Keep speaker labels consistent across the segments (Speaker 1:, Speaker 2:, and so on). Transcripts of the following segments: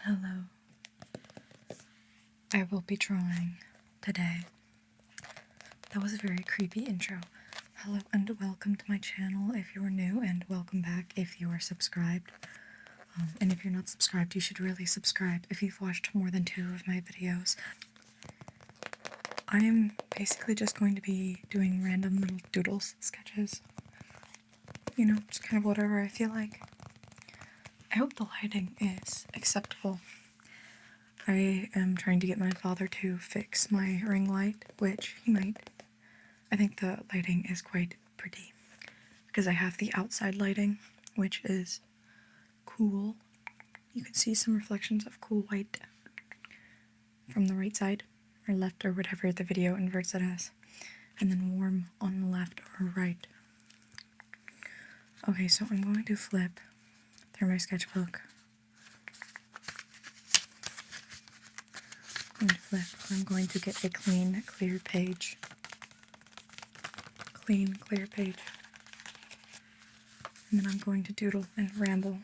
Speaker 1: Hello. I will be drawing today. That was a very creepy intro. Hello and welcome to my channel if you're new, and welcome back if you are subscribed. And if you're not subscribed, you should really subscribe if you've watched more than 2 of my videos. I am basically just going to be doing random little doodles, sketches. You know, just kind of whatever I feel like. I hope the lighting is acceptable. I am trying to get my father to fix my ring light, which he might. I think the lighting is quite pretty because I have the outside lighting, which is cool. You can see some reflections of cool white from the right side or left or whatever the video inverts it as, and then warm on the left or right. Okay, so I'm going to flip through my sketchbook. I'm going to get a clean, clear page. Clean, clear page. And then I'm going to doodle and ramble.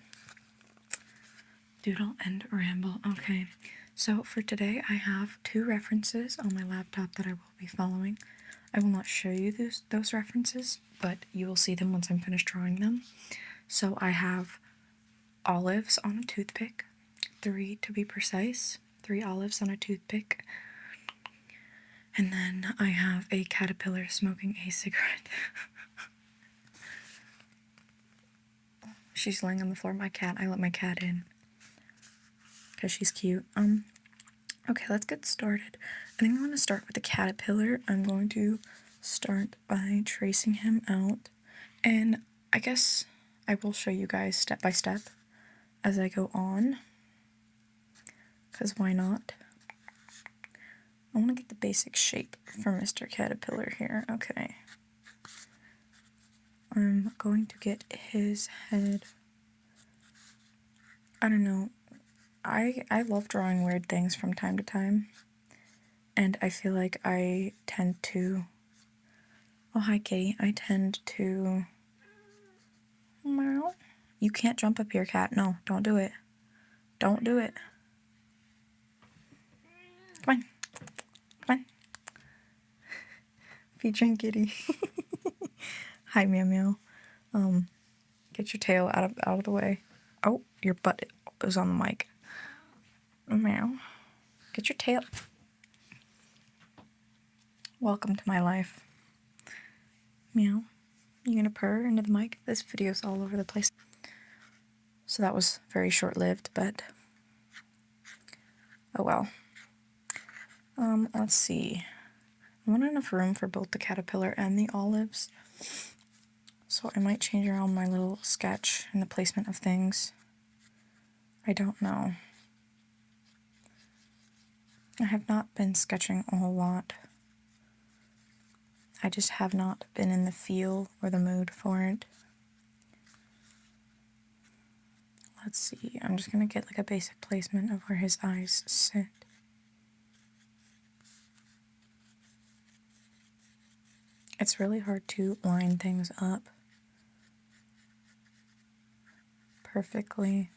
Speaker 1: Doodle and ramble. Okay, so for today I have 2 references on my laptop that I will be following. I will not show you those references, but you will see them once I'm finished drawing them. So I have olives on a toothpick, 3 to be precise, 3 olives on a toothpick. And then I have a caterpillar smoking a cigarette. She's laying on the floor. My cat, I let my cat in because she's cute. Okay, let's get started. I think I'm going to start with the caterpillar. I'm going to start by tracing him out, and I guess I will show you guys step by step as I go on, because why not? I want to get the basic shape for Mr. Caterpillar here. Okay. I'm going to get his head. I don't know. I love drawing weird things from time to time, and I feel like I tend to... Oh, hi, kitty. I tend to... Meow. You can't jump up here, cat. No, don't do it. Don't do it. Come on. Come on. Featuring kitty. Hi, meow meow. Get your tail out of the way. Oh, your butt is on the mic. Meow. Get your tail. Welcome to my life. Meow. You gonna purr into the mic? This video's all over the place. So that was very short-lived, but oh well. Let's see. I want enough room for both the caterpillar and the olives, so I might change around my little sketch and the placement of things. I don't know. I have not been sketching a whole lot. I just have not been in the feel or the mood for it. Let's see, I'm just gonna get like a basic placement of where his eyes sit. It's really hard to line things up perfectly.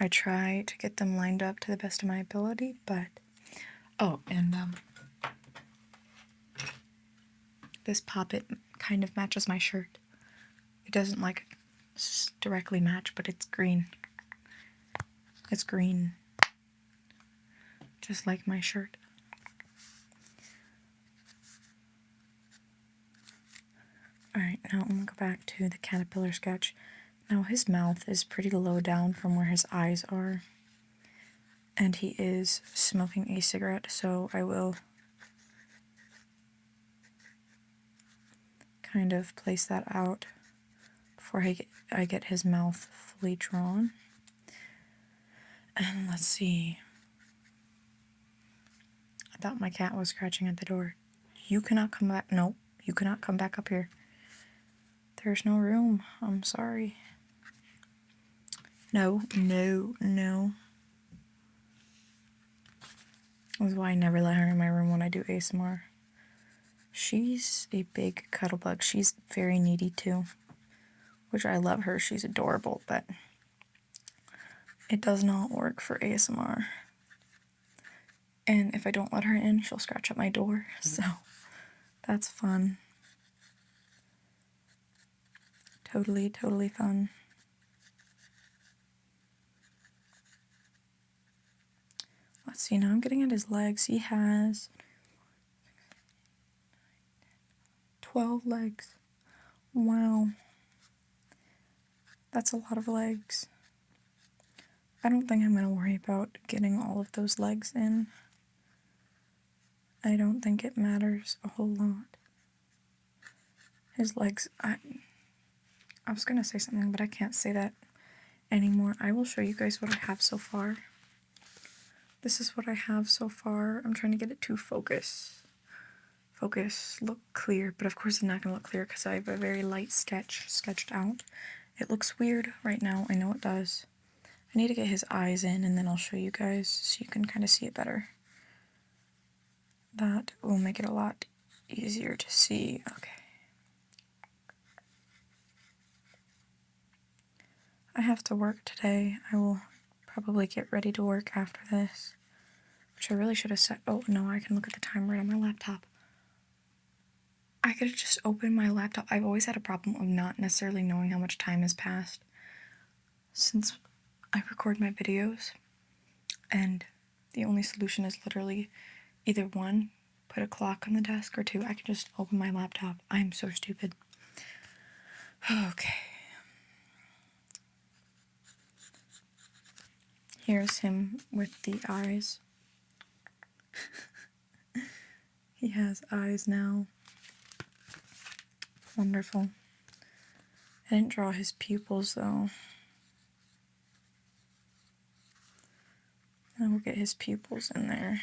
Speaker 1: I try to get them lined up to the best of my ability, but... Oh, and this poppet kind of matches my shirt. It doesn't like directly match, but it's green. It's green. Just like my shirt. Alright, now I'm gonna go back to the caterpillar sketch. Now his mouth is pretty low down from where his eyes are, and he is smoking a cigarette, so I will kind of place that out before I get his mouth fully drawn. And let's see. I thought my cat was scratching at the door. You cannot come back. No, you cannot come back up here. There's no room. I'm sorry. No, no, no. That's why I never let her in my room when I do ASMR. She's a big cuddle bug. She's very needy too, which I love her. She's adorable, but it does not work for ASMR. And if I don't let her in, she'll scratch at my door, so that's fun. Totally, totally fun. Let's see, now I'm getting at his legs. He has 12 legs. Wow. That's a lot of legs. I don't think I'm going to worry about getting all of those legs in. I don't think it matters a whole lot. His legs, I was going to say something, but I can't say that anymore. I will show you guys what I have so far. This is what I have so far. I'm trying to get it to focus. Focus, look clear, but of course it's not going to look clear because I have a very light sketch sketched out. It looks weird right now, I know it does. I need to get his eyes in and then I'll show you guys so you can kind of see it better. That will make it a lot easier to see. Okay. I have to work today. I will probably get ready to work after this, which I really should have set. Oh no, I can look at the time right on my laptop. I could have just opened my laptop. I've always had a problem of not necessarily knowing how much time has passed since I record my videos, and the only solution is literally either one, put a clock on the desk, or two, I can just open my laptop. I am so stupid. Okay. Here's him with the eyes. He has eyes now. Wonderful. I didn't draw his pupils though. I will get his pupils in there.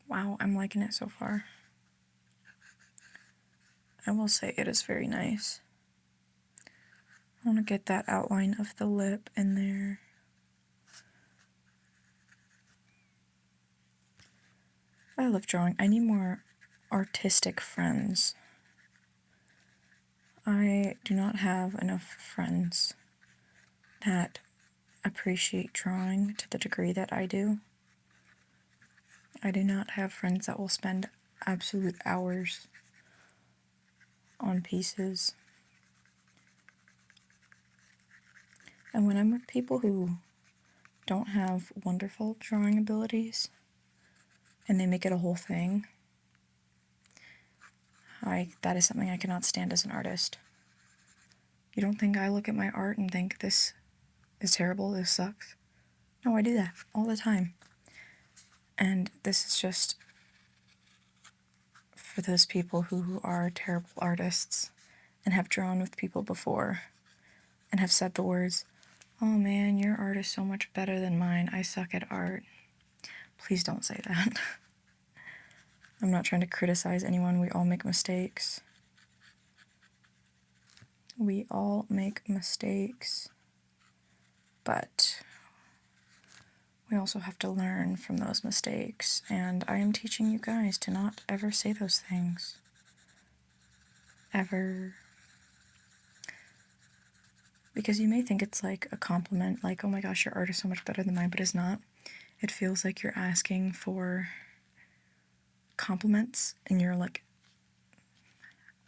Speaker 1: Wow, I'm liking it so far. I will say it is very nice. I want to get that outline of the lip in there. I love drawing. I need more artistic friends. I do not have enough friends that appreciate drawing to the degree that I do. I do not have friends that will spend absolute hours on pieces. And when I'm with people who don't have wonderful drawing abilities and they make it a whole thing, that is something I cannot stand as an artist. You don't think I look at my art and think this is terrible, this sucks? No, I do that all the time. And this is just for those people who are terrible artists and have drawn with people before and have said the words, "Oh man, your art is so much better than mine. I suck at art." Please don't say that. I'm not trying to criticize anyone. We all make mistakes. We all make mistakes. But we also have to learn from those mistakes. And I am teaching you guys to not ever say those things. Ever. Because you may think it's like a compliment, like, "Oh my gosh, your art is so much better than mine," but it's not. It feels like you're asking for compliments and you're like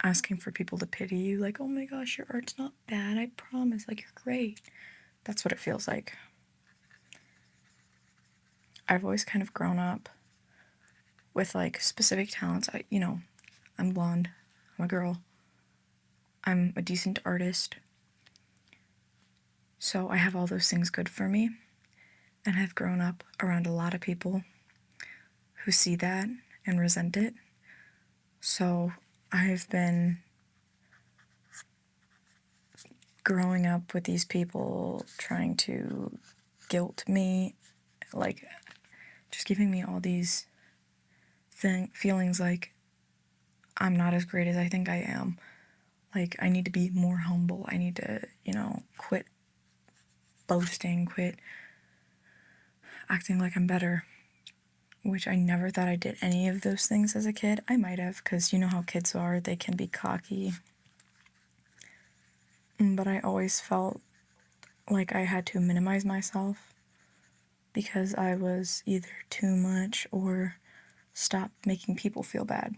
Speaker 1: asking for people to pity you, like, "Oh my gosh, your art's not bad, I promise, like, you're great." That's what it feels like. I've always kind of grown up with like specific talents. I'm blonde, I'm a girl, I'm a decent artist, so I have all those things good for me, and I've grown up around a lot of people who see that and resent it. So I've been growing up with these people trying to guilt me, like just giving me all these feelings like I'm not as great as I think I am. Like, I need to be more humble. I need to, quit boasting, quit acting like I'm better. Which I never thought I did any of those things as a kid. I might have, because you know how kids are. They can be cocky. But I always felt like I had to minimize myself because I was either too much or stopped making people feel bad.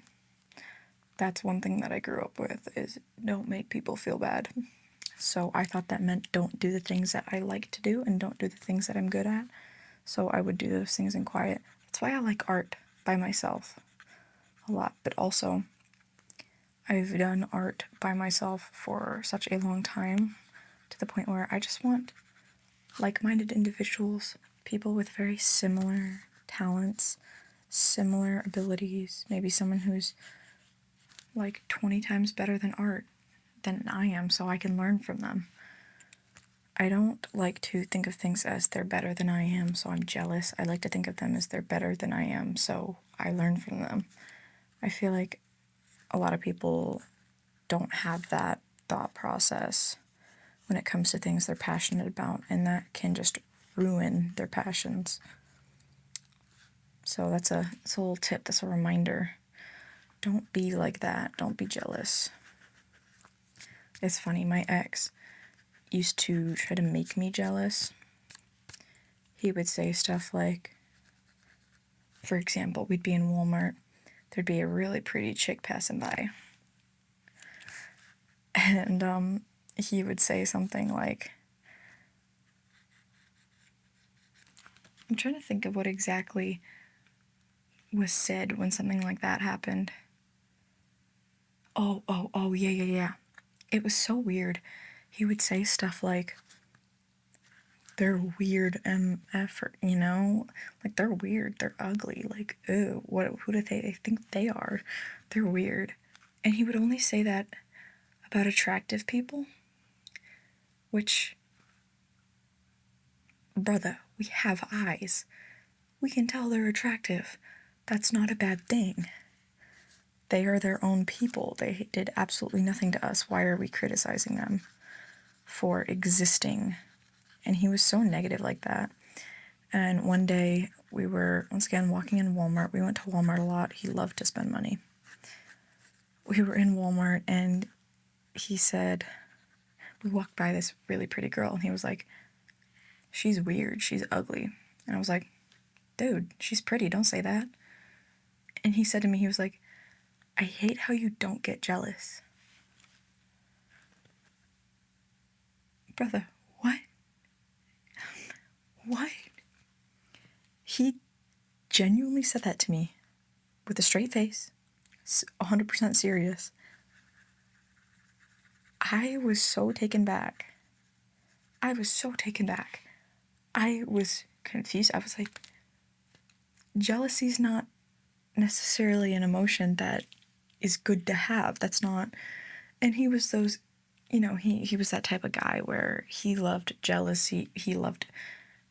Speaker 1: That's one thing that I grew up with, is don't make people feel bad. So I thought that meant don't do the things that I like to do and don't do the things that I'm good at. So I would do those things in quiet. That's why I like art by myself a lot. But also, I've done art by myself for such a long time, to the point where I just want like-minded individuals, people with very similar talents, similar abilities, maybe someone who's like 20 times better than I am, so I can learn from them. I don't like to think of things as they're better than I am, so I'm jealous. I like to think of them as they're better than I am, so I learn from them. I feel like a lot of people don't have that thought process when it comes to things they're passionate about, and that can just ruin their passions. So that's a little tip, that's a reminder. Don't be like that. Don't be jealous. It's funny, my ex used to try to make me jealous. He would say stuff like, for example, we'd be in Walmart, there'd be a really pretty chick passing by. And he would say something like, I'm trying to think of what exactly was said when something like that happened. Oh, yeah. It was so weird. He would say stuff like, they're weird MF, you know? Like, they're weird, they're ugly, like, ew, who do they think they are? They're weird. And he would only say that about attractive people, which, brother, we have eyes. We can tell they're attractive. That's not a bad thing. They are their own people. They did absolutely nothing to us. Why are we criticizing them for existing? And he was so negative like that. And one day we were, once again, walking in Walmart. We went to Walmart a lot. He loved to spend money. We were in Walmart and he said, we walked by this really pretty girl and he was like, she's weird, she's ugly. And I was like, dude, she's pretty, don't say that. And he said to me, he was like, I hate how you don't get jealous. Brother, what? What? He genuinely said that to me with a straight face, 100% serious. I was so taken back. I was confused. I was like, jealousy's not necessarily an emotion that is good to have. That's not. And he was those, he was that type of guy where he loved jealousy. He loved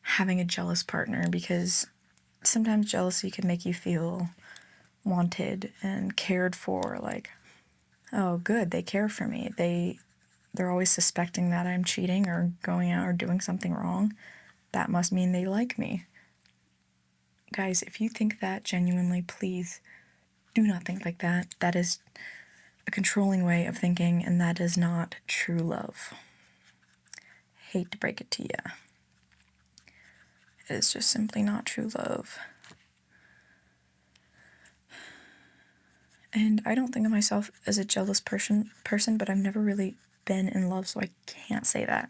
Speaker 1: having a jealous partner because sometimes jealousy can make you feel wanted and cared for, like, oh good, they care for me. They're always suspecting that I'm cheating or going out or doing something wrong. That must mean they like me. Guys, if you think that genuinely, please do not think like that. That is a controlling way of thinking, and that is not true love. Hate to break it to you. It is just simply not true love. And I don't think of myself as a jealous person, but I've never really been in love, so I can't say that.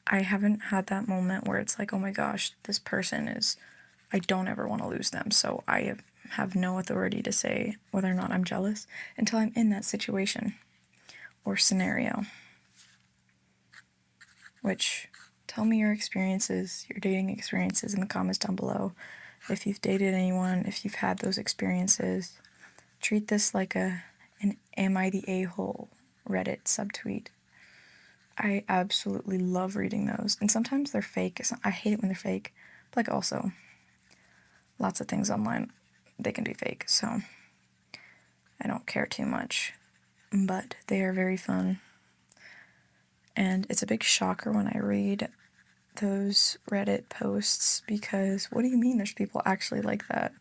Speaker 1: I haven't had that moment where it's like, oh my gosh, this person is, I don't ever want to lose them, so I have no authority to say whether or not I'm jealous until I'm in that situation or scenario. Which, tell me your experiences, your dating experiences in the comments down below. If you've dated anyone, if you've had those experiences, treat this like an Am I the A-hole Reddit subtweet. I absolutely love reading those. And sometimes they're fake. I hate it when they're fake. But like also, lots of things online, they can be fake. So I don't care too much. But they are very fun. And it's a big shocker when I read those Reddit posts because what do you mean there's people actually like that?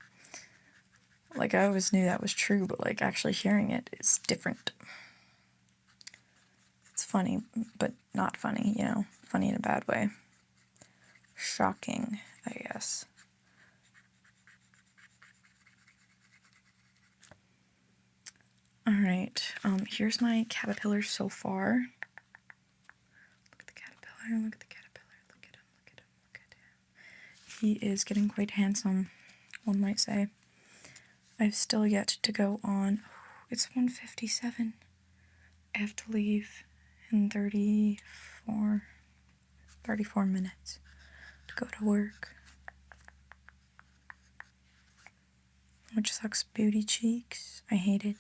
Speaker 1: Like, I always knew that was true, but like actually hearing it is different. It's funny, but not funny, you know, funny in a bad way. Shocking, I guess. Alright, here's my caterpillar so far. Look at the caterpillar, look at the caterpillar, look at him, look at him, look at him. He is getting quite handsome, one might say. I've still yet to go on. It's 1:57. I have to leave in 34 minutes to go to work. Which sucks booty cheeks. I hate it.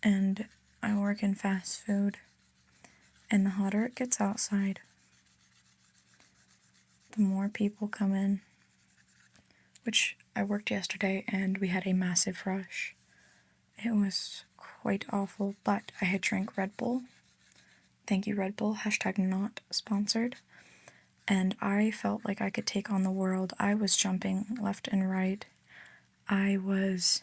Speaker 1: And I work in fast food. And the hotter it gets outside, the more people come in. Which I worked yesterday and we had a massive rush. It was quite awful, but I had drank Red Bull. Thank you, Red Bull. # not sponsored. And I felt like I could take on the world. I was jumping left and right. I was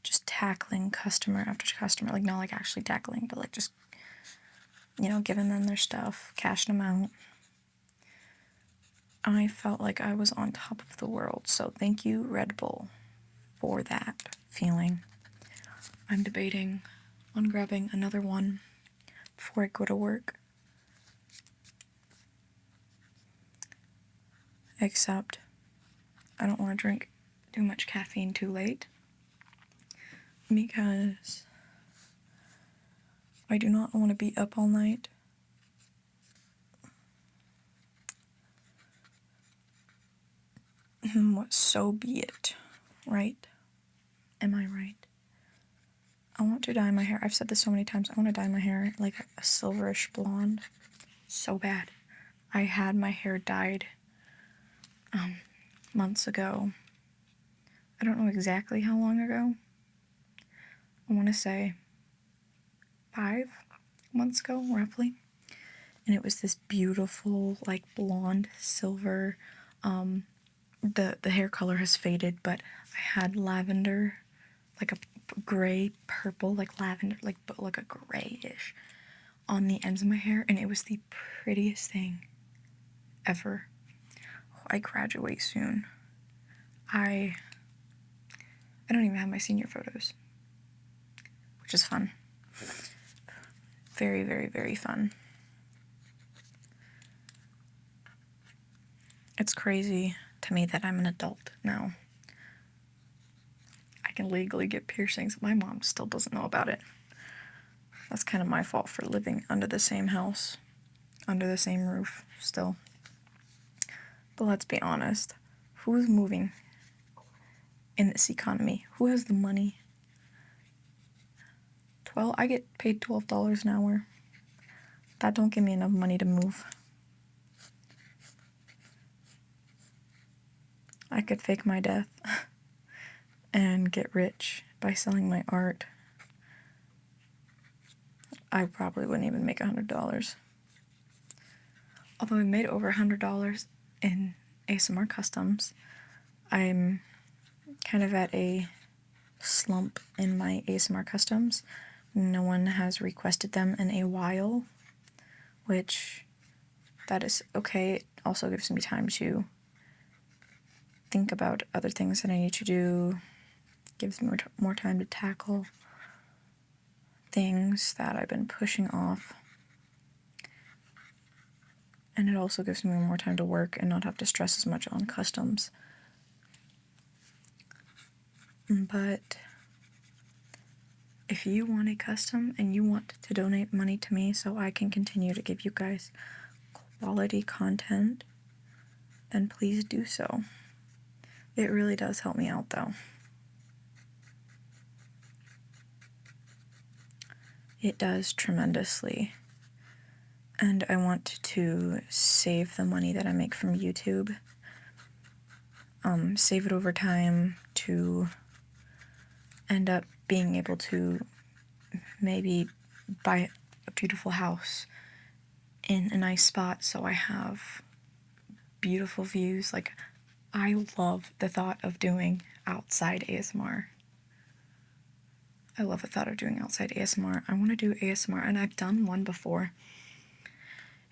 Speaker 1: just tackling customer after customer. Like, not like actually tackling, but like just, you know, giving them their stuff, cashing them out. I felt like I was on top of the world. So thank you, Red Bull, for that feeling. I'm debating on grabbing another one before I go to work. Except I don't want to drink too much caffeine too late because I do not want to be up all night. So be it, right? Am I right? I want to dye my hair. I've said this so many times. I want to dye my hair like a silverish blonde. So bad. I had my hair dyed months ago. I don't know exactly how long ago. I want to say 5 months ago, roughly. And it was this beautiful, like, blonde, silver. The hair color has faded, but I had lavender, like a gray, purple, like lavender, like a grayish on the ends of my hair, and it was the prettiest thing ever. I graduate soon. I don't even have my senior photos, which is fun. Very, very, very fun. It's crazy to me that I'm an adult now. I can legally get piercings. My mom still doesn't know about it. That's kind of my fault for living under the same house, under the same roof still. But let's be honest, who's moving in this economy? Who has the money? I get paid $12 an hour. That don't give me enough money to move. I could fake my death and get rich by selling my art. I probably wouldn't even make $100. Although I made over $100 in ASMR customs, I'm kind of at a slump in my ASMR customs. No one has requested them in a while, which that is okay. It also gives me time to think about other things that I need to do, gives me more time to tackle things that I've been pushing off. And it also gives me more time to work and not have to stress as much on customs. But if you want a custom and you want to donate money to me so I can continue to give you guys quality content, then please do so. It really does help me out, though. It does tremendously. And I want to save the money that I make from YouTube. Save it over time to end up being able to maybe buy a beautiful house in a nice spot so I have beautiful views. Like, I love the thought of doing outside ASMR. I love the thought of doing outside ASMR. I want to do ASMR, and I've done one before.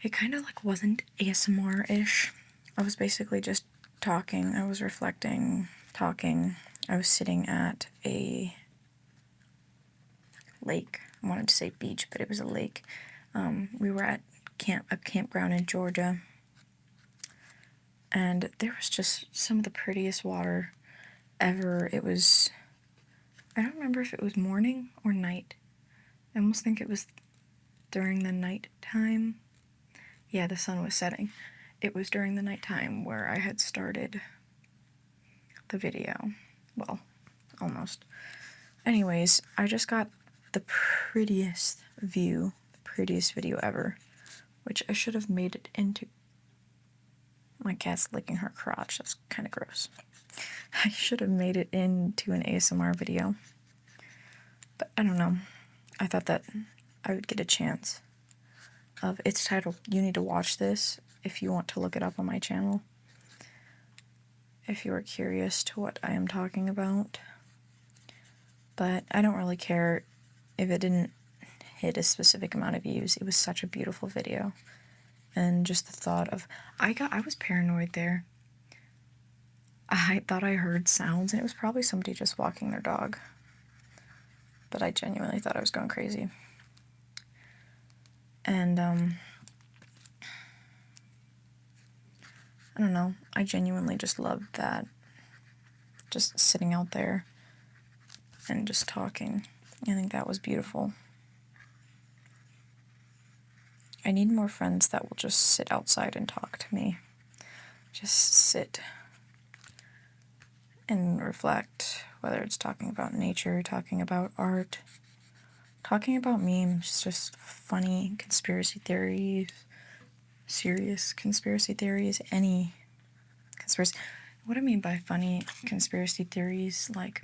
Speaker 1: It kind of like wasn't ASMR-ish. I was basically just talking. I was reflecting, talking. I was sitting at a lake. I wanted to say beach, but it was a lake. We were at a campground in Georgia, and there was just some of the prettiest water ever. It was, I don't remember if it was morning or night. I almost think it was during the night time. Yeah, the sun was setting. It was during the nighttime where I had started the video. Well, almost. Anyways, I just got the prettiest view, the prettiest video ever, which I should have made it into. My cat's licking her crotch. That's kind of gross. I should have made it into an ASMR video. But I don't know. I thought that I would get a chance. It's titled You Need to Watch This if you want to look it up on my channel. If you are curious to what I am talking about. But I don't really care if it didn't hit a specific amount of views. It was such a beautiful video. And just the thought of, I was paranoid there. I thought I heard sounds, and it was probably somebody just walking their dog. But I genuinely thought I was going crazy. And, I don't know, I genuinely just loved that. Just sitting out there and just talking. I think that was beautiful. I need more friends that will just sit outside and talk to me. Just sit and reflect, whether it's talking about nature, talking about art, talking about memes, just funny conspiracy theories, serious conspiracy theories, any conspiracy. What I mean by funny conspiracy theories, like,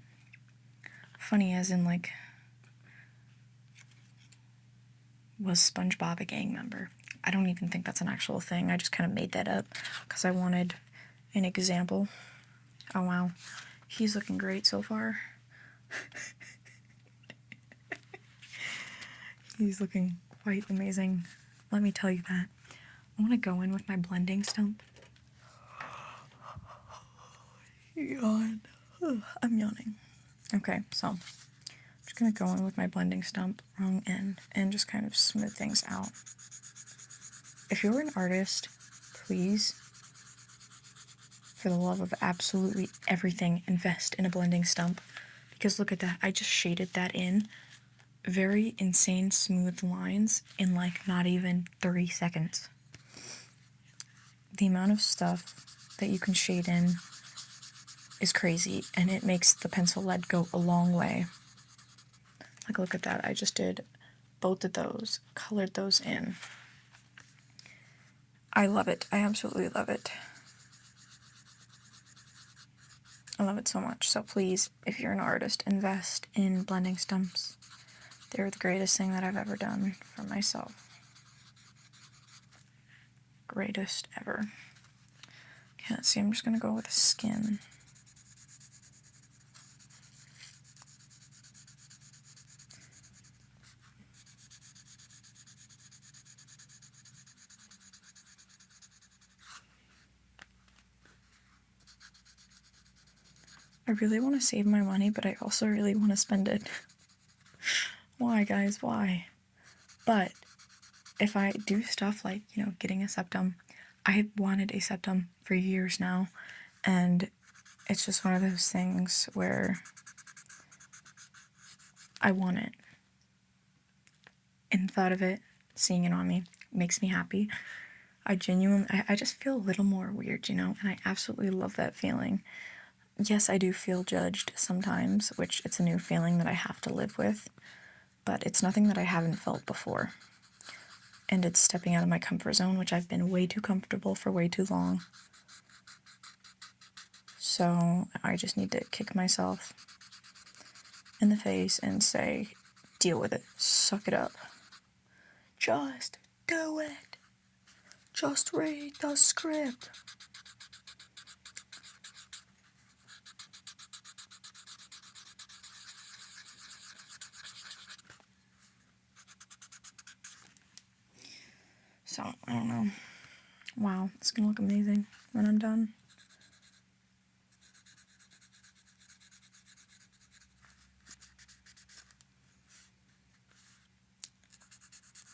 Speaker 1: funny as in, like, was SpongeBob a gang member? I don't even think that's an actual thing. I just kind of made that up because I wanted an example. Oh wow, he's looking great so far. He's looking quite amazing. Let me tell you that. I want to go in with my blending stump. Yawn. I'm yawning. Okay, so I'm just gonna go in with my blending stump, wrong end, and just kind of smooth things out. If you're an artist, please, for the love of absolutely everything, invest in a blending stump. Because look at that, I just shaded that in. Very insane smooth lines in like not even 3 seconds. The amount of stuff that you can shade in is crazy, and it makes the pencil lead go a long way. Like, look at that, I just did both of those, colored those in. I love it. I absolutely love it. I love it so much. So please, if you're an artist, invest in blending stumps. They're the greatest thing that I've ever done for myself. Greatest ever. Okay, let's see, I'm just gonna go with skin. I really want to save my money, but I also really want to spend it. Why, guys? Why? But if I do stuff like, you know, getting a septum, I have wanted a septum for years now, and it's just one of those things where I want it. And the thought of it, seeing it on me, makes me happy. I just feel a little more weird, you know, and I absolutely love that feeling. Yes, I do feel judged sometimes, which it's a new feeling that I have to live with, but it's nothing that I haven't felt before. And it's stepping out of my comfort zone, which I've been way too comfortable for way too long. So I just need to kick myself in the face and say, deal with it, suck it up. Just do it. Just read the script. So, I don't know. Wow, it's gonna look amazing when I'm done.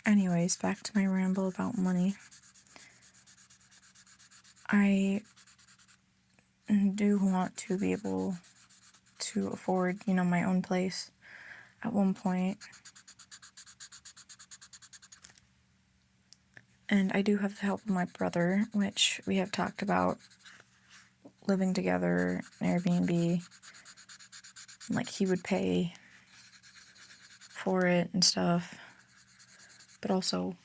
Speaker 1: Anyways, back to my ramble about money. I do want to be able to afford, my own place at one point. And I do have the help of my brother, which we have talked about living together, Airbnb. Like, he would pay for it and stuff. But also,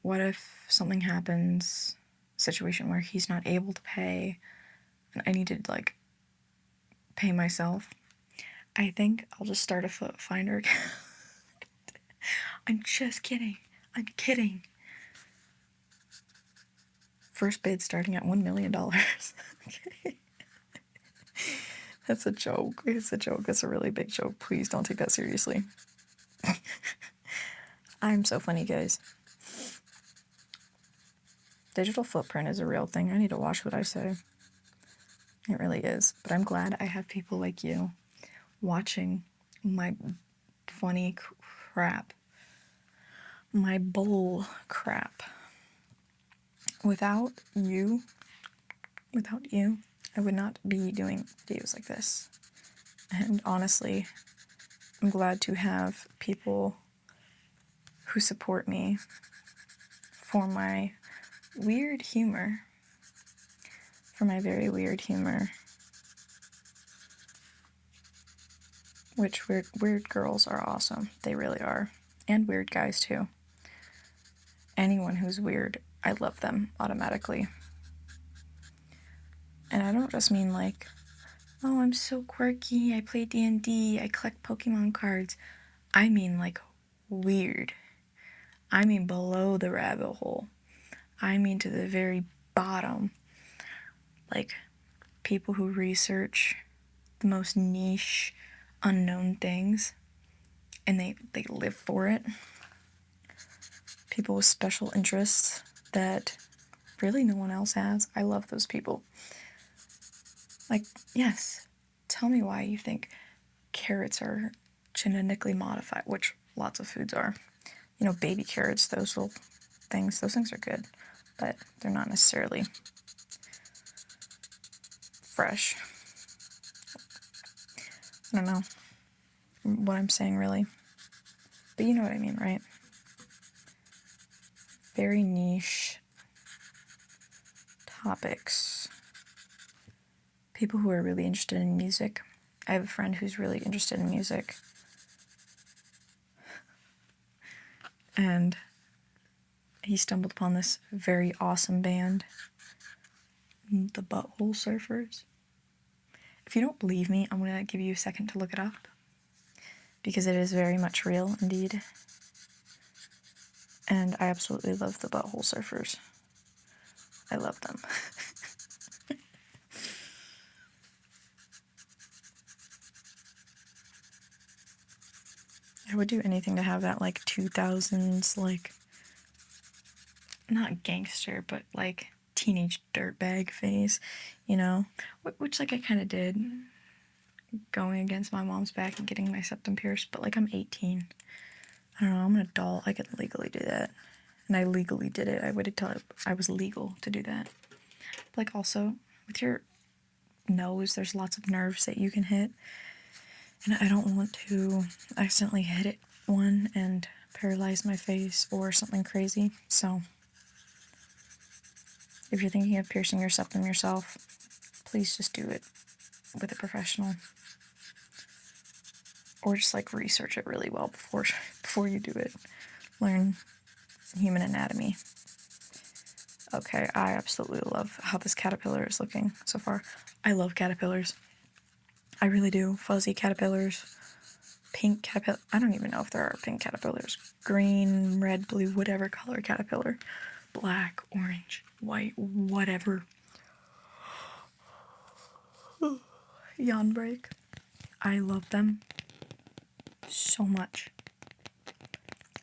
Speaker 1: what if something happens, situation where he's not able to pay, and I need to, like, pay myself? I think I'll just start a foot finder account. I'm just kidding. I'm kidding. First bid starting at $1 million. Okay. That's a joke. It's a joke. That's a really big joke. Please don't take that seriously. I'm so funny, guys. Digital footprint is a real thing. I need to watch what I say. It really is. But I'm glad I have people like you watching my funny crap. My bull crap. Without you, I would not be doing videos like this. And honestly, I'm glad to have people who support me for my weird humor. For my very weird humor. Which weird girls are awesome. They really are. And weird guys too. Anyone who's weird, I love them automatically. And I don't just mean like, oh, I'm so quirky, I play D&D, I collect Pokemon cards. I mean like weird. I mean below the rabbit hole. I mean to the very bottom. Like people who research the most niche, unknown things and they live for it. People with special interests that really no one else has. I love those people. Like, yes, tell me why you think carrots are genetically modified, which lots of foods are. Baby carrots, those things are good, but they're not necessarily fresh. I don't know what I'm saying, really. But you know what I mean, right? Very niche topics. People who are really interested in music. I have a friend who's really interested in music. And he stumbled upon this very awesome band, the Butthole Surfers. If you don't believe me, I'm going to give you a second to look it up. Because it is very much real, indeed. And I absolutely love the Butthole Surfers. I love them. I would do anything to have that, like, 2000s, like, not gangster, but, like, teenage dirtbag phase, Which, like, I kind of did, going against my mom's back and getting my septum pierced, but, like, I'm 18. I don't know, I'm an adult, I could legally do that. And I legally did it. I waited till I was legal to do that. But, like, also, with your nose, there's lots of nerves that you can hit. And I don't want to accidentally hit one and paralyze my face or something crazy. So, if you're thinking of piercing your septum yourself, please just do it with a professional. Or just, like, research it really well before you do it. Learn human anatomy. Okay, I absolutely love how this caterpillar is looking so far. I love caterpillars. I really do. Fuzzy caterpillars, pink caterpillar. I don't even know if there are pink caterpillars. Green, red, blue, whatever color caterpillar. Black, orange, white, whatever. Yawn break. I love them so much.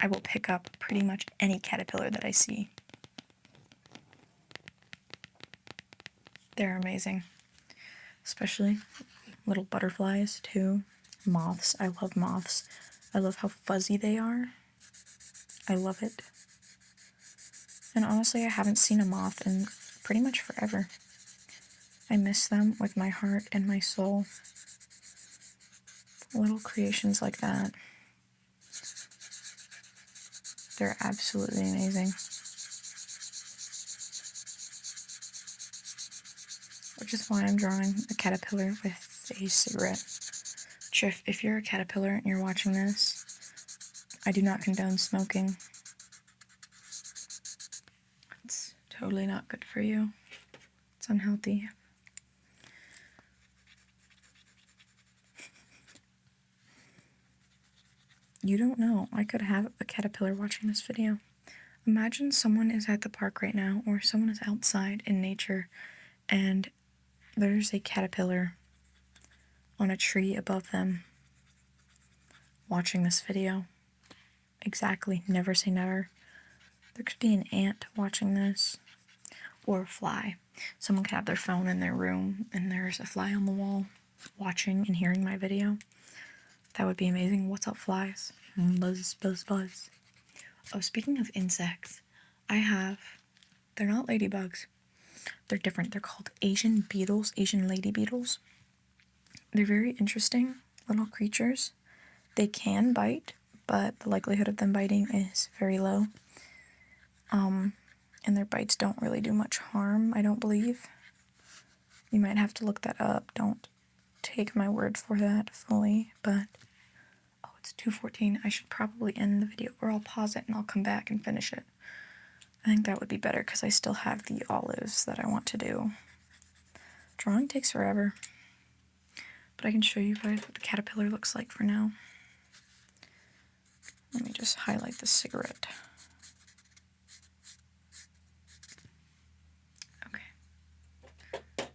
Speaker 1: I will pick up pretty much any caterpillar that I see. They're amazing. Especially little butterflies too. Moths. I love moths. I love how fuzzy they are. I love it. And honestly, I haven't seen a moth in pretty much forever. I miss them with my heart and my soul. Little creations like that. They're absolutely amazing. Which is why I'm drawing a caterpillar with a cigarette. Which if you're a caterpillar and you're watching this, I do not condone smoking. It's totally not good for you. It's unhealthy. You don't know. I could have a caterpillar watching this video. Imagine someone is at the park right now, or someone is outside in nature, and there's a caterpillar on a tree above them watching this video. Exactly. Never say never. There could be an ant watching this, or a fly. Someone could have their phone in their room, and there's a fly on the wall watching and hearing my video. That would be amazing. What's up, flies? Buzz, buzz, buzz. Oh, speaking of insects, they're not ladybugs. They're different. They're called Asian beetles, Asian lady beetles. They're very interesting little creatures. They can bite, but the likelihood of them biting is very low. And their bites don't really do much harm, I don't believe. You might have to look that up. Don't take my word for that fully, but... Oh, it's 2:14. I should probably end the video, or I'll pause it and I'll come back and finish it. I think that would be better, because I still have the olives that I want to do. Drawing takes forever. But I can show you guys what the caterpillar looks like for now. Let me just highlight the cigarette. Okay.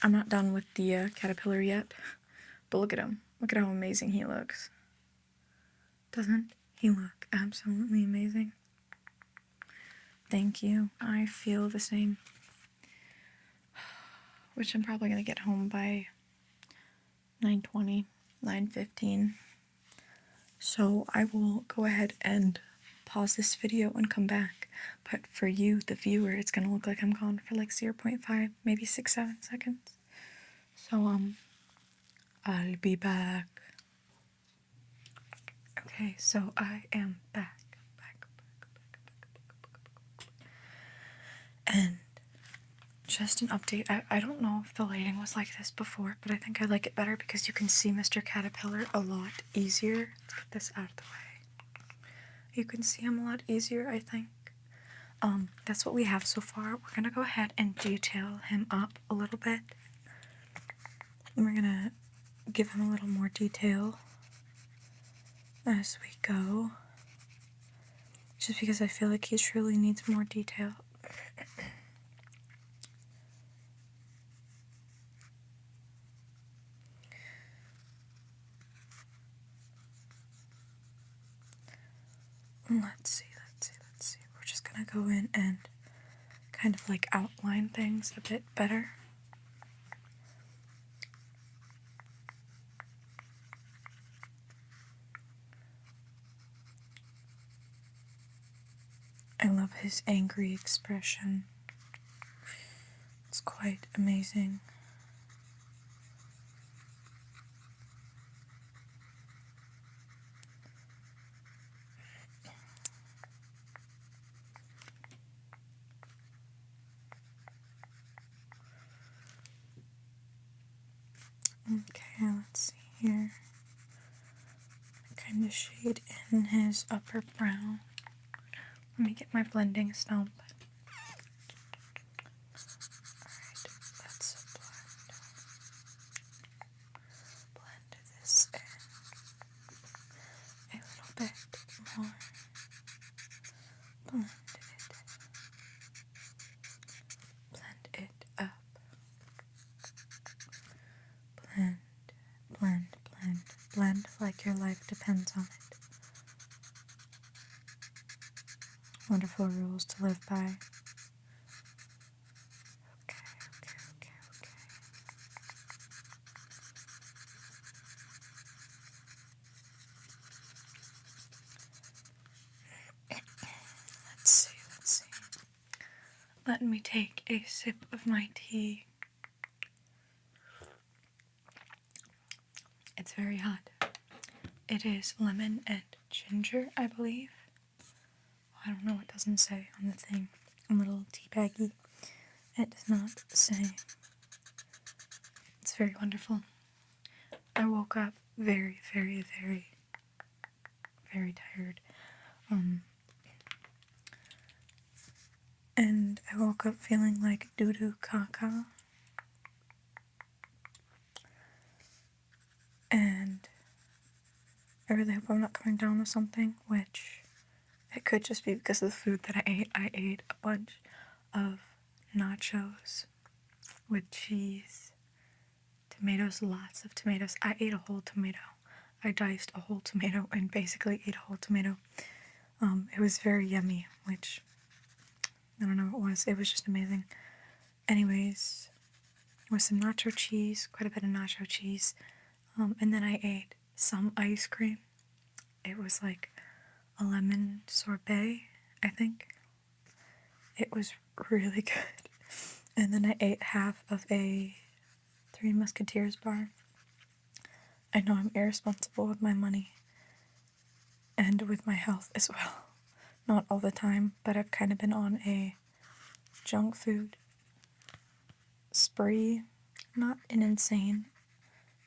Speaker 1: I'm not done with the caterpillar yet, but look at him. Look at how amazing he looks. Doesn't he look absolutely amazing? Thank you. I feel the same. Which I'm probably going to get home by 9:20, 9:15. So I will go ahead and pause this video and come back. But for you, the viewer, it's going to look like I'm gone for like 0.5, maybe 6, 7 seconds. So, I'll be back. Okay, so I am back. And just an update. I don't know if the lighting was like this before, but I think I like it better because you can see Mr. Caterpillar a lot easier. Let's get this out of the way. You can see him a lot easier, I think. That's what we have so far. We're gonna go ahead and detail him up a little bit. And we're gonna give him a little more detail as we go. Just because I feel like he truly needs more detail. Let's see. We're just gonna go in and kind of like outline things a bit better. I love his angry expression. It's quite amazing. Okay, let's see here. Kind of shade in his upper brow. Let me get my blending stump. Alright, let's blend this in a little bit more. Blend it up. Blend like your life depends on it. wonderful rules to live by. Okay. Let's see. Let me take a sip of my tea. It's very hot. It is lemon and ginger, I believe. I don't know, it doesn't say on the thing. A little tea baggie. It does not say. It's very wonderful. I woke up very tired. And I woke up feeling like doo-doo caca. And I really hope I'm not coming down with something, which it could just be because of the food that I ate. I ate a bunch of nachos with cheese, tomatoes, lots of tomatoes. I ate a whole tomato. I diced a whole tomato and basically ate a whole tomato. It was very yummy, which, I don't know what it was. It was just amazing. Anyways, with some nacho cheese, quite a bit of nacho cheese. And then I ate some ice cream. It was like a lemon sorbet, I think. It was really good. And then I ate half of a Three Musketeers bar. I know I'm irresponsible with my money and with my health as well. Not all the time, but I've kind of been on a junk food spree. Not an insane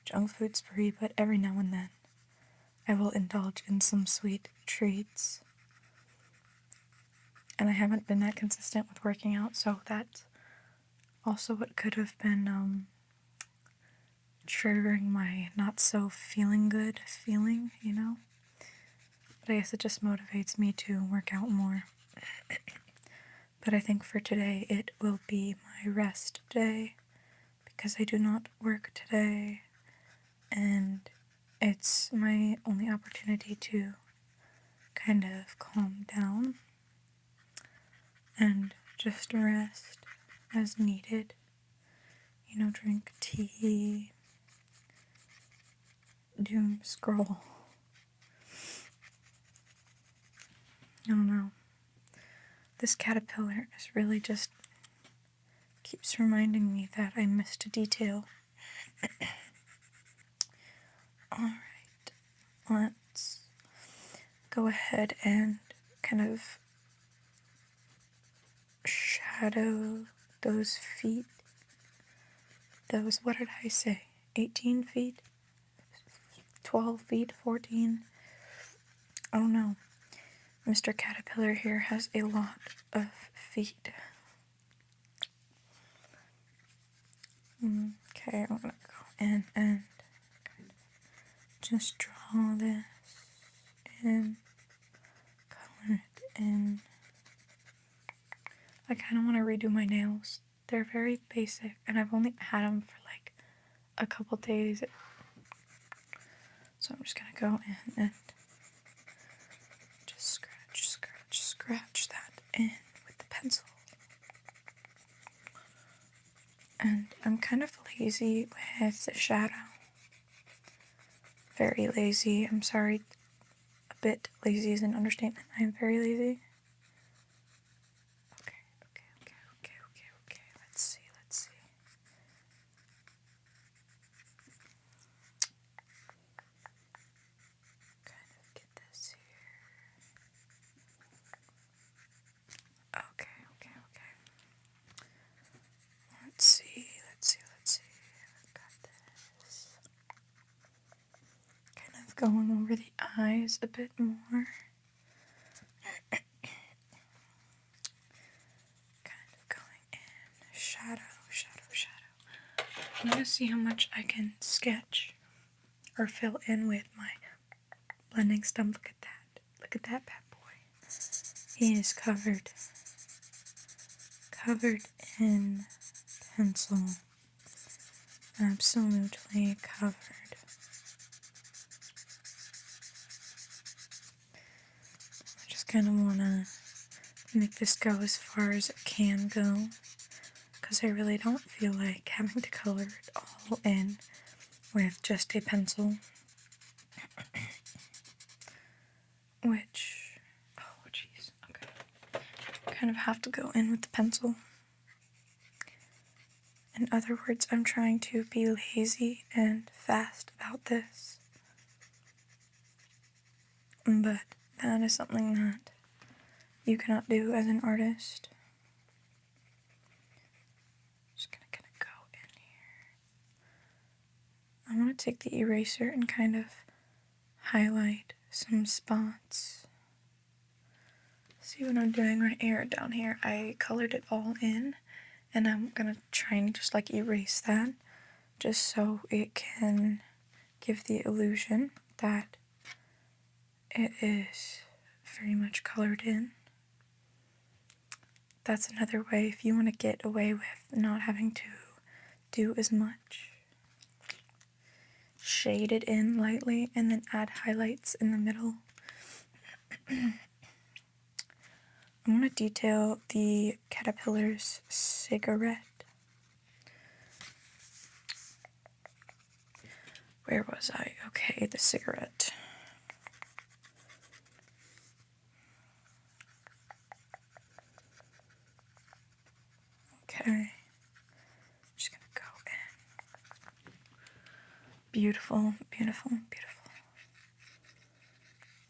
Speaker 1: junk food spree, but every now and then I will indulge in some sweet treats. And I haven't been that consistent with working out, so that's also what could have been triggering my not so feeling good feeling, you know? But I guess it just motivates me to work out more. But I think for today it will be my rest day because I do not work today, and it's my only opportunity to kind of calm down and just rest as needed. You know, drink tea, doom scroll. I don't know. This caterpillar is really just keeps reminding me that I missed a detail. Alright, let's go ahead and kind of shadow those feet. Those, what did I say? 18 feet? 12 feet? 14? I don't know. Mr. Caterpillar here has a lot of feet. Okay, I'm gonna go in and just draw this in, color it in. I kind of want to redo my nails. They're very basic, and I've only had them for like a couple days. So I'm just gonna go in and just scratch that in with the pencil. And I'm kind of lazy with the shadow. Very lazy. I'm sorry. A bit lazy is an understatement. I am very lazy. Okay. Let's see. Kind of get this here. Okay. Let's see. Got this. Kind of going over the eyes a bit more. Kind of going in. Shadow. I'm gonna see how much I can sketch or fill in with my blending stump. Look at that bad boy. He is covered in pencil. Absolutely covered. I just kind of want to make this go as far as it can go, because I really don't feel like having to color it all in with just a pencil. Which, oh jeez, okay. Kind of have to go in with the pencil. In other words, I'm trying to be lazy and fast about this. But that is something that you cannot do as an artist. Just gonna go in here. I want to take the eraser and kind of highlight some spots. See what I'm doing right here, down here. I colored it all in, and I'm gonna try and just like erase that, just so it can give the illusion that it is very much colored in. That's another way if you want to get away with not having to do as much. Shade it in lightly and then add highlights in the middle. I'm going to detail the caterpillar's cigarette. Where was I? Okay, the cigarette. Okay. Just gonna go in. Beautiful, beautiful, beautiful.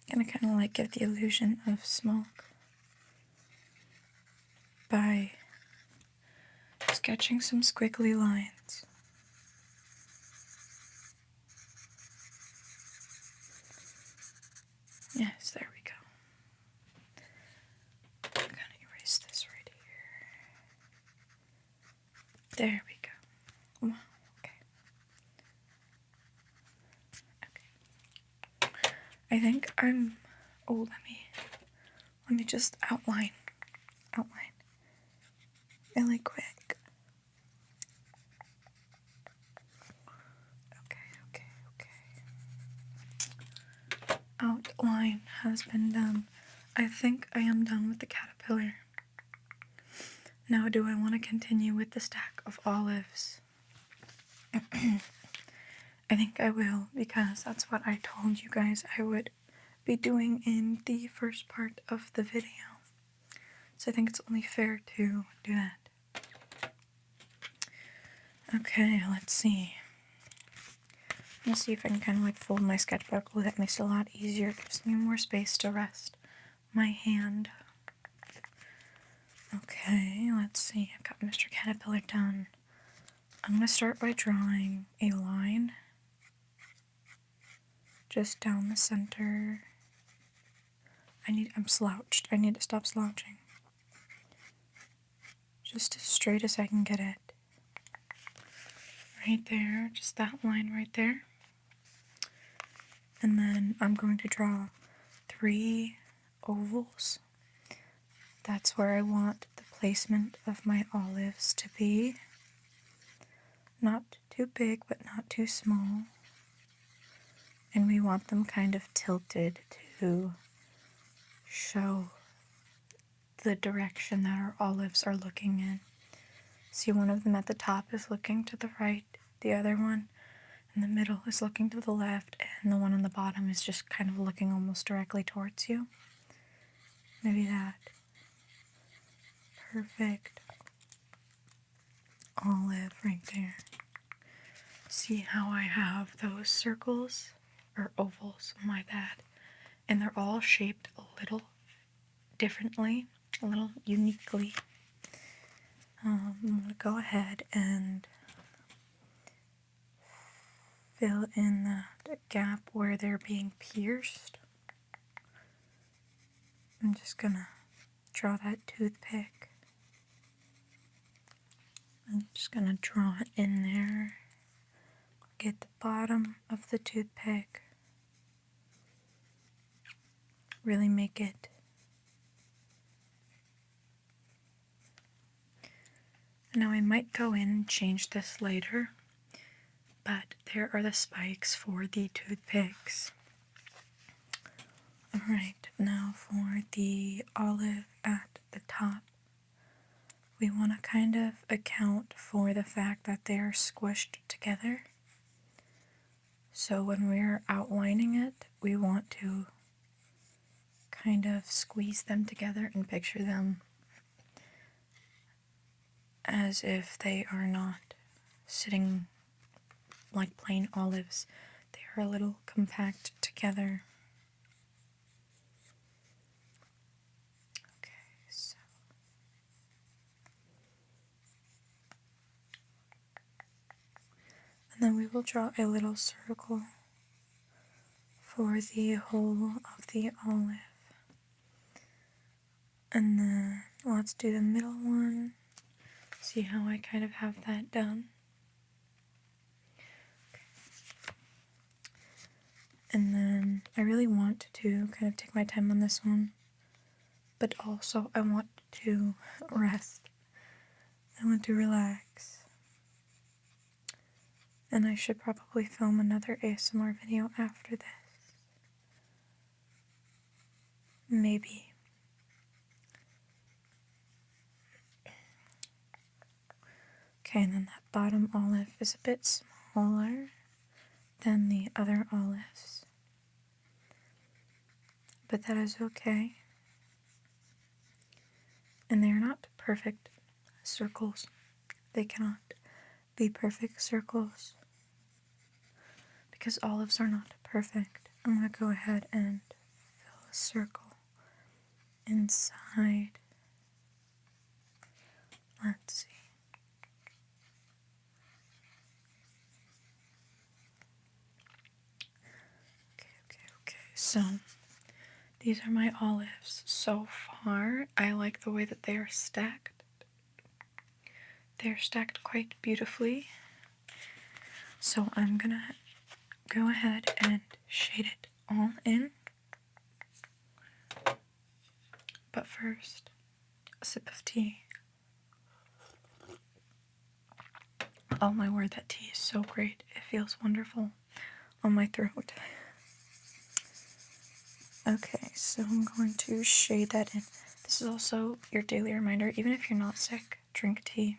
Speaker 1: Gonna kind of like give the illusion of smoke by sketching some squiggly lines. Yes, there we go. I'm gonna erase this right here. There we go. Wow, okay. I think I'm, oh, let me just outline really quick. Okay. Outline has been done. I think I am done with the caterpillar. Now, do I want to continue with the stack of olives? I think I will, because that's what I told you guys I would be doing in the first part of the video. So I think it's only fair to do that. Okay, let's see. Let's see if I can kind of like fold my sketchbook. Oh, that makes it a lot easier. It gives me more space to rest my hand. Okay, let's see. I've got Mr. Caterpillar done. I'm going to start by drawing a line just down the center. I'm slouched. I need to stop slouching. Just as straight as I can get it. Right there, just that line right there. And then I'm going to draw 3 ovals. That's where I want the placement of my olives to be. Not too big, but not too small. And we want them kind of tilted to show the direction that our olives are looking in. See, one of them at the top is looking to the right, the other one in the middle is looking to the left, and the one on the bottom is just kind of looking almost directly towards you. Maybe that. Perfect. Olive right there. See how I have those circles? Or ovals, my bad. And they're all shaped a little differently, a little uniquely. I'm going to go ahead and fill in that gap where they're being pierced. I'm just going to draw that toothpick. I'm just going to draw it in there. Get the bottom of the toothpick. Really make it now. I might go in and change this later, but there are the spikes for the toothpicks. Alright, now for the olive at the top, we want to kind of account for the fact that they are squished together. So when we're outlining it, we want to kind of squeeze them together and picture them as if they are not sitting like plain olives. They are a little compact together. Okay, so and then we will draw a little circle for the whole of the olive. And then let's do the middle one. See how I kind of have that done. And then I really want to kind of take my time on this one, but also I want to rest. I want to relax. And I should probably film another ASMR video after this. Maybe. Okay, and then that bottom olive is a bit smaller than the other olives. But that is okay. And they are not perfect circles. They cannot be perfect circles because olives are not perfect. I'm going to go ahead and fill a circle inside. Let's see. Okay. So these are my olives so far. I like the way that they are stacked. They're stacked quite beautifully. So I'm gonna go ahead and shade it all in. But first, a sip of tea. Oh my word, that tea is so great. It feels wonderful on my throat. Okay, so I'm going to shade that in. This is also your daily reminder, even if you're not sick, drink tea.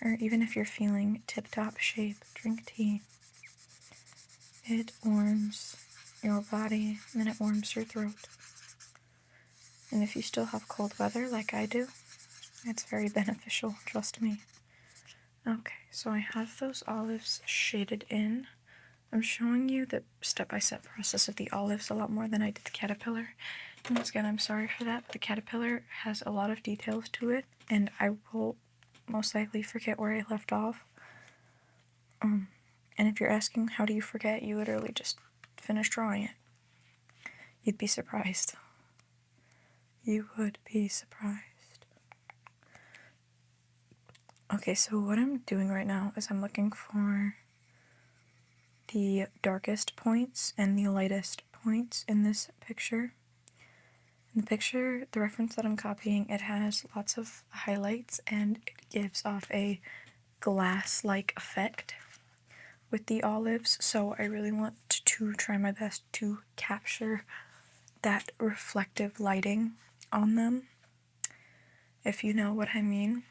Speaker 1: Or even if you're feeling tip-top shape, drink tea. It warms your body and it warms your throat. And if you still have cold weather like I do, it's very beneficial, trust me. Okay, so I have those olives shaded in. I'm showing you the step-by-step process of the olives a lot more than I did the caterpillar. And once again, I'm sorry for that, but the caterpillar has a lot of details to it, and I will most likely forget where I left off. And if you're asking how do you forget, you literally just finish drawing it. You'd be surprised. You would be surprised. Okay, so what I'm doing right now is I'm looking for the darkest points and the lightest points in this picture. In the picture, the reference that I'm copying, it has lots of highlights and it gives off a glass-like effect with the olives, so I really want to try my best to capture that reflective lighting on them, if you know what I mean.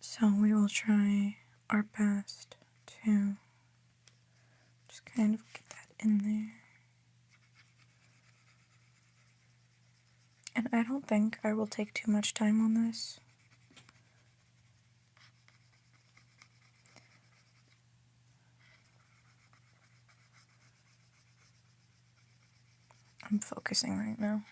Speaker 1: So we will try our best to just kind of get that in there. And I don't think I will take too much time on this. I'm focusing right now.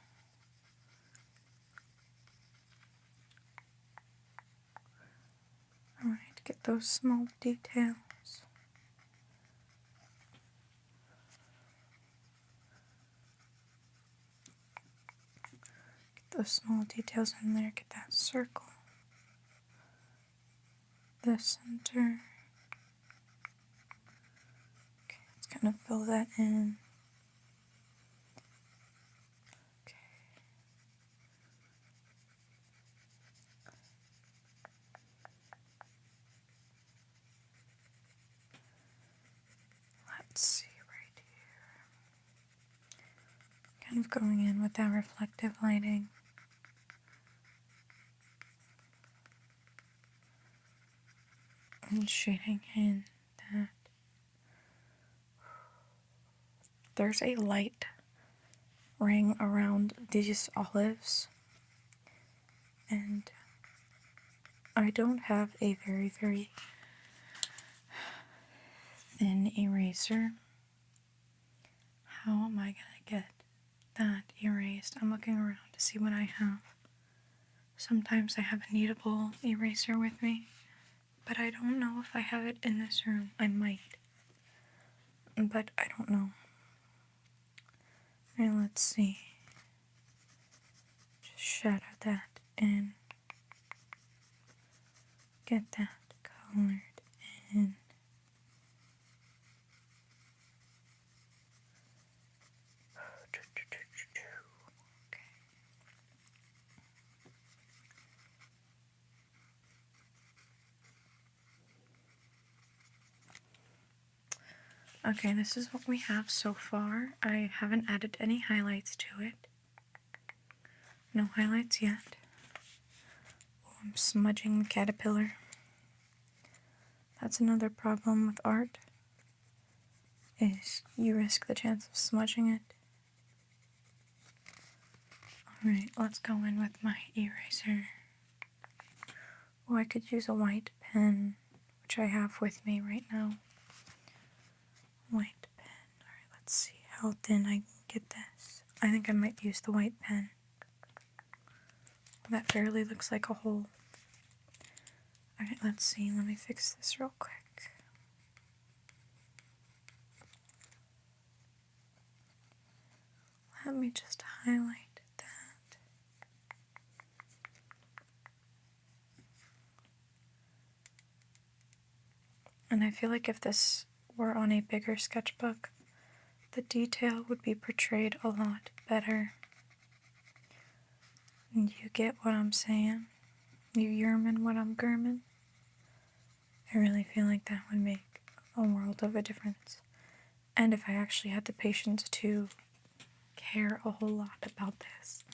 Speaker 1: Alright, get those small details. Get those small details in there, get that circle. The center. Okay, let's kind of fill that in. Okay. Let's see right here. kind of going in with that reflective lighting. And shading in that. There's a light ring around these olives, and I don't have a very, very thin eraser. How am I gonna get that erased? I'm looking around to see what I have. Sometimes I have a kneadable eraser with me, but I don't know if I have it in this room. I might, but I don't know. Alright, let's see. Just shadow that in. Get that colored in. Okay, this is what we have so far. I haven't added any highlights to it. No highlights yet. Oh, I'm smudging the caterpillar. That's another problem with art, is you risk the chance of smudging it. Alright, let's go in with my eraser. Oh, I could use a white pen, which I have with me right now. White pen. Alright, let's see how thin I can get this. I think I might use the white pen. That barely looks like a hole. Alright, let's see. Let me fix this real quick. Let me just highlight that. And I feel like if this were on a bigger sketchbook, the detail would be portrayed a lot better. And you get what I'm saying? You yermin what I'm germin? I really feel like that would make a world of a difference. And if I actually had the patience to care a whole lot about this.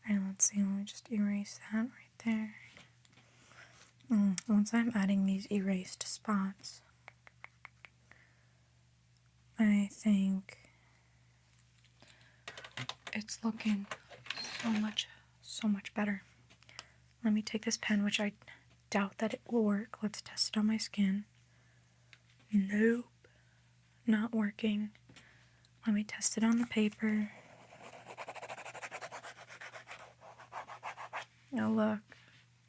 Speaker 1: Alright, let's see, let me just erase that right there. Once I'm adding these erased spots, I think it's looking so much better. Let me take this pen, which I doubt that it will work. Let's test it on my skin. Nope, not working. Let me test it on the paper. Oh, look,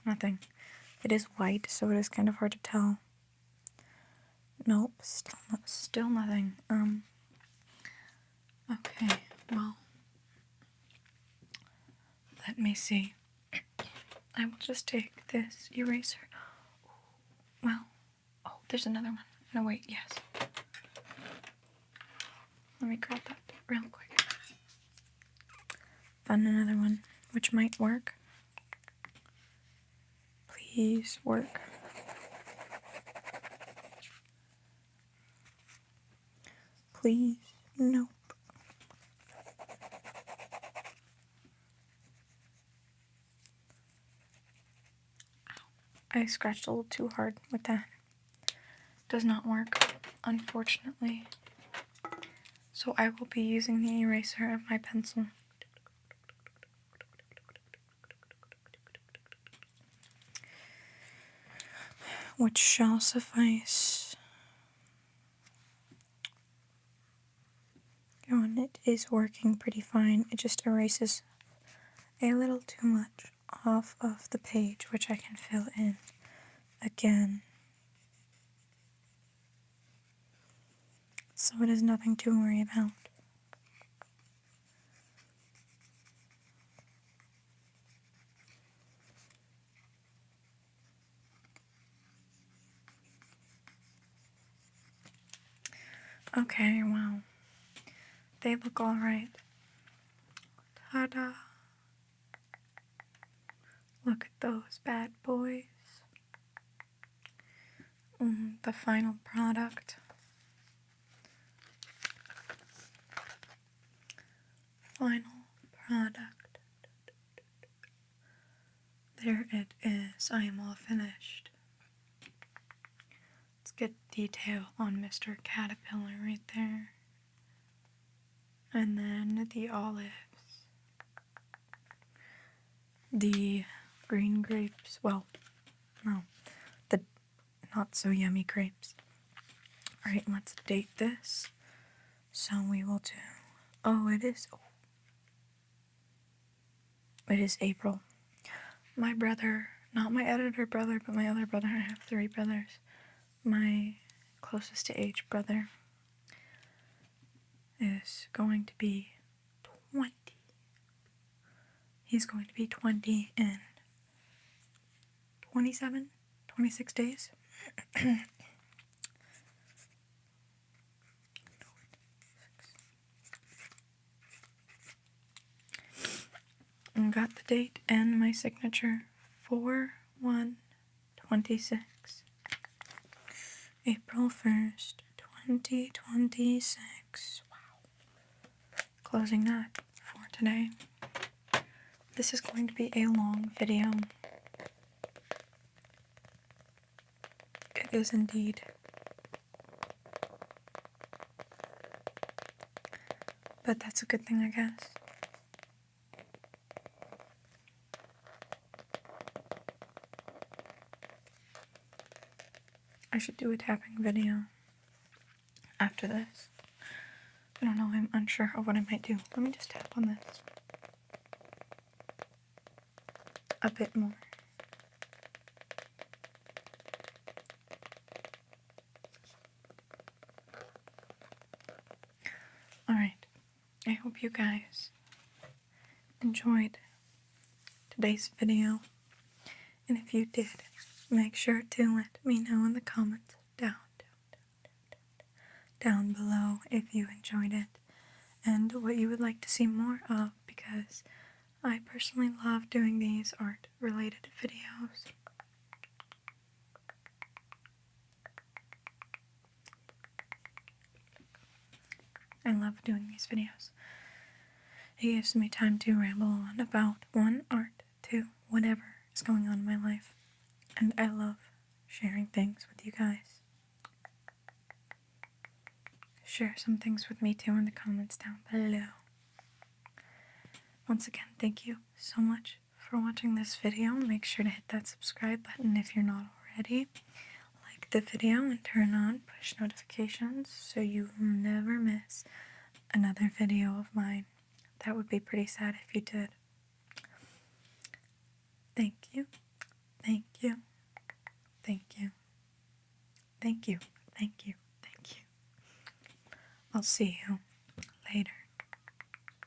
Speaker 1: nothing. It is white, so it is kind of hard to tell. Nope, still nothing. Okay, well, let me see. I will just take this eraser. Well, oh, there's another one. No, wait, yes. Let me grab that real quick. Found another one, which might work. Please work. Please, nope. I scratched a little too hard with that. Does not work, unfortunately. So I will be using the eraser of my pencil. Which shall suffice. Oh, and it is working pretty fine. It just erases a little too much off of the page, which I can fill in again. So it is nothing to worry about. Okay, wow. They look alright. Ta-da! Look at those bad boys. The final product. final product. There it is. I am all finished. Let's get detail on Mr. Caterpillar right there. And then the olives. The green grapes. Well, no. The not so yummy grapes. Alright, let's date this. So we will do... Oh, it is... Oh. It is April. My brother, not my editor brother, but my other brother, I have 3 brothers. My closest to age brother is going to be 20. He's going to be 20 in 26 days. And got the date and my signature, 4/1/26. April 1st, 2026. Wow. Closing that for today. This is going to be a long video. It is indeed. But that's a good thing, I guess. I should do a tapping video after this. I don't know, I'm unsure of what I might do. Let me just tap on this a bit more. Alright, I hope you guys enjoyed today's video. And if you did, make sure to let me know in the comments down below if you enjoyed it and what you would like to see more of, because I personally love doing these art related videos. I love doing these videos. It gives me time to ramble on about one art to whatever is going on in my life. And I love sharing things with you guys. Share some things with me too in the comments down below. Once again, thank you so much for watching this video. Make sure to hit that subscribe button if you're not already. Like the video and turn on push notifications so you will never miss another video of mine. That would be pretty sad if you did. Thank you. Thank you. Thank you. Thank you. Thank you. Thank you. I'll see you